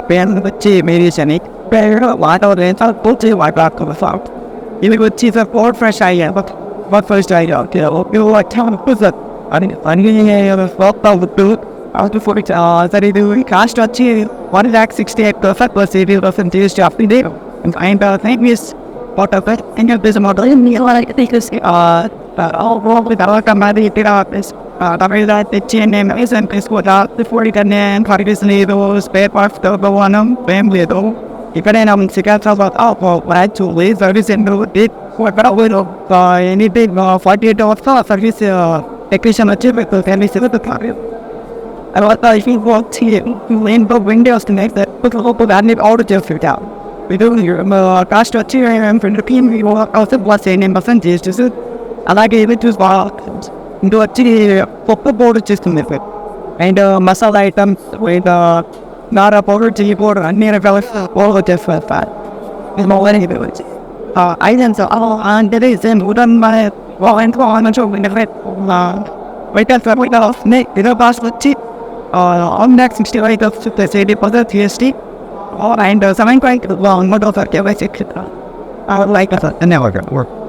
పేరు వచ్చి మేరీస్ అని పేరు వాతావరణం పూర్తి వాతావరణం ఇది వచ్చి ఫోర్ ఫ్రెష్ అయ్యాను ఫస్ట్ అయ్యాను సరే ఇది కాస్ట్ వచ్చి 1,68,000 GST after day and thank you part of it and this model తర్వాత మరి తమిళ తెచ్చి నేను రీసెంట్ తీసుకుంటా బిఫోర్ ఇక్కడనే ఖరీదు లేదు స్పేర్ పార్ట్స్ మనం ఏం లేదు ఇక్కడే నా సికాట్స్ service anything 48 hours service technician వచ్చి మీకు సర్వీస్ ఇవ్వదు తర్వాత ఇంట్లో విండే వస్తున్నాయి దాన్ని ఆర్డర్ చేస్తుంటా ఇది కాస్ట్ వచ్చి 9% చేసేసి అలాగే ఇది చూసి ఇది వచ్చి పప్పు పౌడర్ చేస్తుంది అండ్ మసాలా ఐటమ్స్ అండ్ నార పౌడర్ చిల్లీ పౌడర్ అన్ని రకాల పౌడర్ చేస్తారు ఇది వచ్చి ఐటమ్స్ అంటే సేమ్ ఉదయం ఎంతో వస్తున్నాయి ఇదో కాస్ట్ వచ్చి 1,65,000 GST and 7.1 KYC etc. I would like that. And now we're